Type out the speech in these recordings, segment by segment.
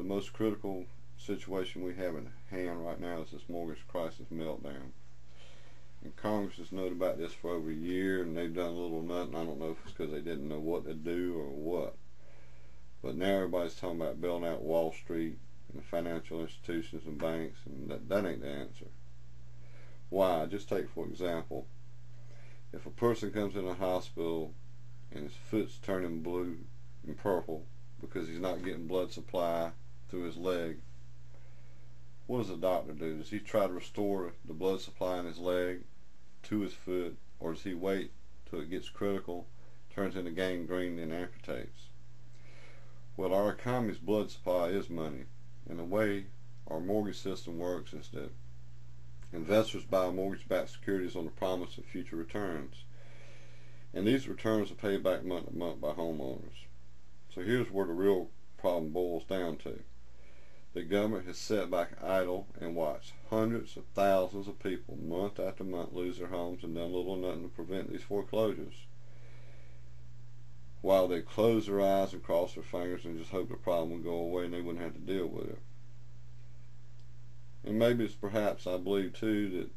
the most critical situation we have in hand right now is this mortgage crisis meltdown. And Congress has known about this for over a year, and they've done little nothing. I don't know if it's because they didn't know what to do or what. But now everybody's talking about bailing out Wall Street and the financial institutions and banks, and that ain't the answer. Why? Just take for example, if a person comes in a hospital and his foot's turning blue and purple because he's not getting blood supply through his leg, what does the doctor do? Does he try to restore the blood supply in his leg to his foot, or does he wait till it gets critical, turns into gangrene, and amputates? Well, our economy's blood supply is money, and the way our mortgage system works is that investors buy mortgage-backed securities on the promise of future returns, and these returns are paid back month to month by homeowners. So here's where the real problem boils down to. The government has sat back idle and watched hundreds of thousands of people month after month lose their homes and done little or nothing to prevent these foreclosures, while they close their eyes and cross their fingers and just hope the problem would go away and they wouldn't have to deal with it. And maybe it's perhaps, I believe too, that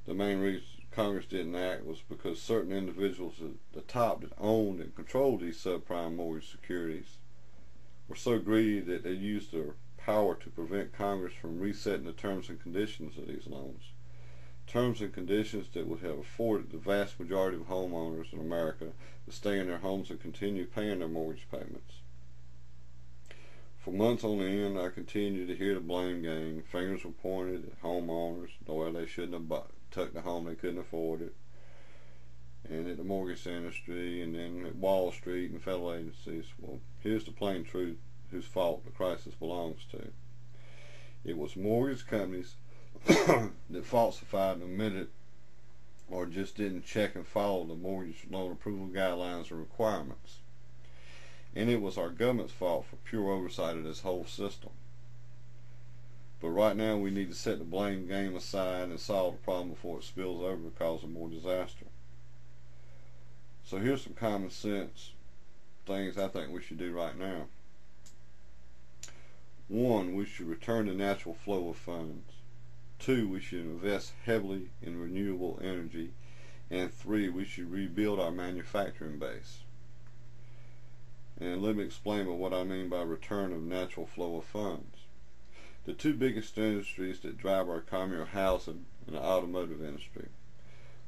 the main reason Congress didn't act was because certain individuals at the top that owned and controlled these subprime mortgage securities were so greedy that they used their power to prevent Congress from resetting the terms and conditions of these loans. Terms and conditions that would have afforded the vast majority of homeowners in America to stay in their homes and continue paying their mortgage payments. For months on end, I continued to hear the blame game. Fingers were pointed at homeowners, where they shouldn't have took the home, they couldn't afford it, and at the mortgage industry, and then at Wall Street and federal agencies. Well, here's the plain truth whose fault the crisis belongs to. It was mortgage companies that falsified and omitted or just didn't check and follow the mortgage loan approval guidelines and requirements. And it was our government's fault for pure oversight of this whole system. But right now we need to set the blame game aside and solve the problem before it spills over and causes more disaster. So here's some common sense things I think we should do right now. 1, we should return the natural flow of funds. 2, we should invest heavily in renewable energy. And 3, we should rebuild our manufacturing base. And let me explain what I mean by return of natural flow of funds. The two biggest industries that drive our economy are housing and the automotive industry.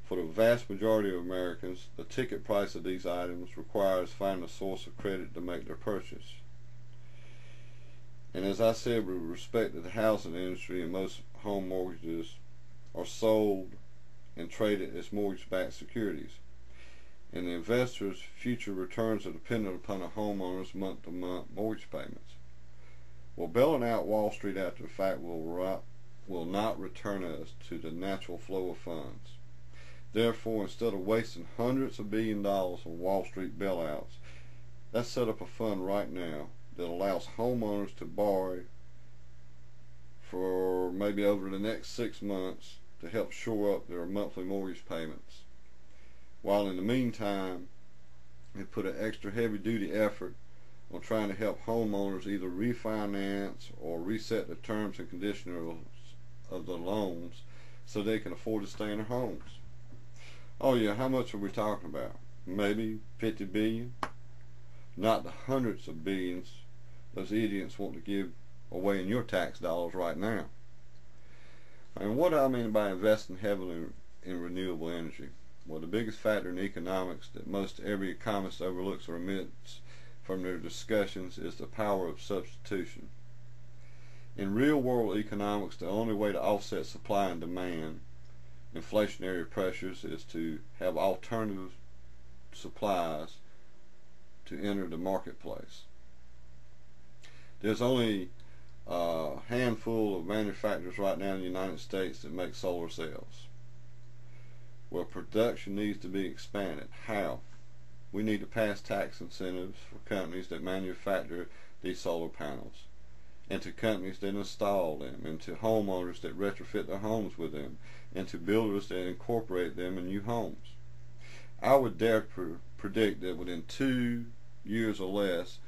For the vast majority of Americans, the ticket price of these items requires finding a source of credit to make their purchase. And as I said, with respect to the housing industry, and most home mortgages are sold and traded as mortgage-backed securities. And the investor's future returns are dependent upon a homeowner's month-to-month mortgage payments. Well, bailing out Wall Street after the fact will not return us to the natural flow of funds. Therefore, instead of wasting hundreds of billions of dollars on Wall Street bailouts, let's set up a fund right now that allows homeowners to borrow for maybe over the next 6 months to help shore up their monthly mortgage payments, while in the meantime they put an extra heavy-duty effort on trying to help homeowners either refinance or reset the terms and conditions of the loans so they can afford to stay in their homes. Oh yeah, how much are we talking about? Maybe 50 billion? Not the hundreds of billions those idiots want to give away in your tax dollars right now. And what do I mean by investing heavily in renewable energy? Well, the biggest factor in economics that most every economist overlooks or omits from their discussions is the power of substitution. In real-world economics, the only way to offset supply and demand inflationary pressures is to have alternative supplies to enter the marketplace. There's only a handful of manufacturers right now in the United States that make solar cells. Well, production needs to be expanded. How? We need to pass tax incentives for companies that manufacture these solar panels, and to companies that install them, and to homeowners that retrofit their homes with them, and to builders that incorporate them in new homes. I would dare predict that within 2 years or less,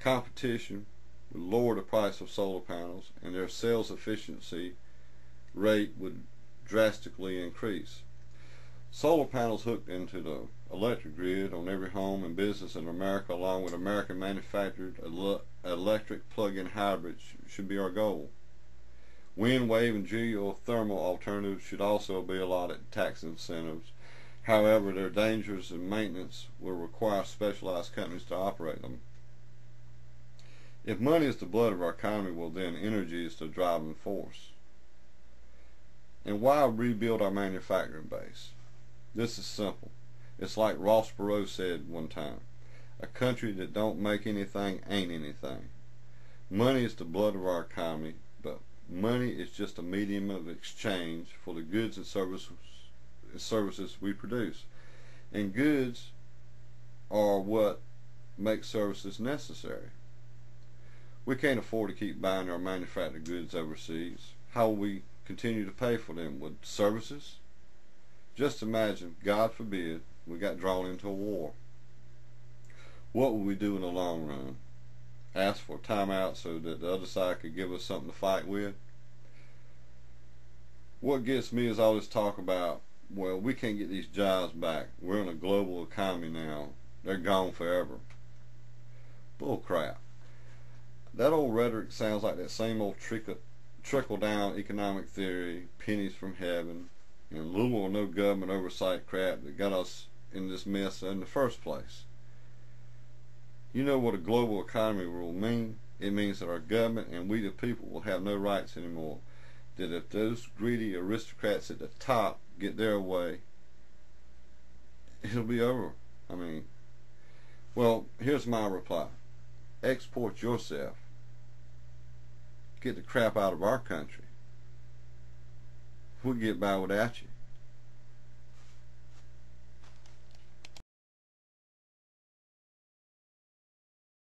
competition would lower the price of solar panels, and their sales efficiency rate would drastically increase. Solar panels hooked into the electric grid on every home and business in America, along with American manufactured electric plug-in hybrids, should be our goal. Wind, wave, and geothermal alternatives should also be allotted tax incentives. However, their dangers and maintenance will require specialized companies to operate them. If money is the blood of our economy, well then energy is the driving force. And why rebuild our manufacturing base? This is simple. It's like Ross Perot said one time, a country that don't make anything ain't anything. Money is the blood of our economy, but money is just a medium of exchange for the goods and services we produce. And goods are what make services necessary. We can't afford to keep buying our manufactured goods overseas. How will we continue to pay for them? With services? Just imagine, God forbid, we got drawn into a war. What would we do in the long run? Ask for a timeout so that the other side could give us something to fight with? What gets me is all this talk about, well, we can't get these jobs back. We're in a global economy now. They're gone forever. Bull crap. That old rhetoric sounds like that same old trickle-down economic theory, pennies from heaven, and little or no government oversight crap that got us in this mess in the first place. You know what a global economy will mean? It means that our government and we the people will have no rights anymore. That if those greedy aristocrats at the top get their way, it'll be over. Well, here's my reply. Export yourself. Get the crap out of our country. We'll get by without you.